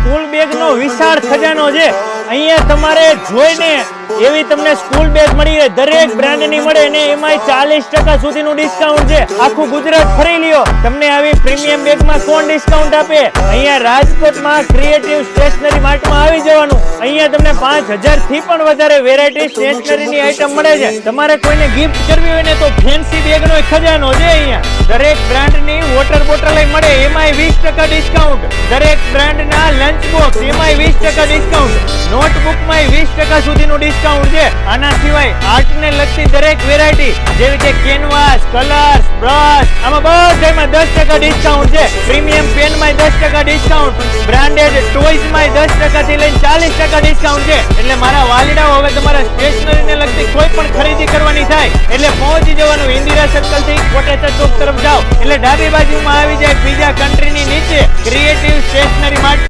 School bag નો વિશાળ ખજાનો છે। અહીંયા તમારે જોઈને એવી તમને સ્કૂલ બેગ મળી રહે, દરેક બ્રાન્ડ ની મળે અને એમાંય 40% સુધીનું ડિસ્કાઉન્ટ છે। આખું ગુજરાત ફરી લ્યો, તમને આવી પ્રીમિયમ બેગમાં કોણ ડિસ્કાઉન્ટ આપે? અહીંયા રાજકોટમાં ક્રિએટિવ સ્ટેશનરી માર્ટમાં આવી જવાનું। અહીંયા તમને 5000 થી પણ વધારે વેરાયટી સ્ટેશનરીની આઈટમ મળે છે। તમારે કોઈને ગિફ્ટ કરવી હોય ને તો ફેન્સી બેગનો ખજાનો છે। અહીંયા દરેક બ્રાન્ડની વોટર બોટલ મળે, એમાંય 20% ડિસ્કાઉન્ટ। દરેક બ્રાન્ડના લંચ બોક્સ એમાંય 20% ડિસ્કાઉન્ટ। નોટબુકમાં 20% સુધીનું ડિસ્કાઉન્ટ છે। આના સિવાય આર્ટને લગતી દરેક વેરાયટી જેવી કે કેનવાસ, કલર્સ, બ્રશ, આમાં બધામાં 10% ડિસ્કાઉન્ટ છે। પ્રીમિયમ પેનમાં 10% ડિસ્કાઉન્ટ, બ્રાન્ડેડ ટોયઝમાં 10% થી લઈને 40% ડિસ્કાઉન્ટ છે। એટલે મારા વાલીડાઓ, હવે તમારા સ્ટેશનરીને લગતી કોઈ પણ ખરીદી કરવાની થાય એટલે પહોંચી જવાનું ઇન્દિરા સર્કલ થી કોટેચા ચોક તરફ જાઓ એટલે ડાબી બાજુમાં આવી જાય, બીજા કન્ટ્રીની નીચે ક્રિએટિવ સ્ટેશનરી માર્ટ।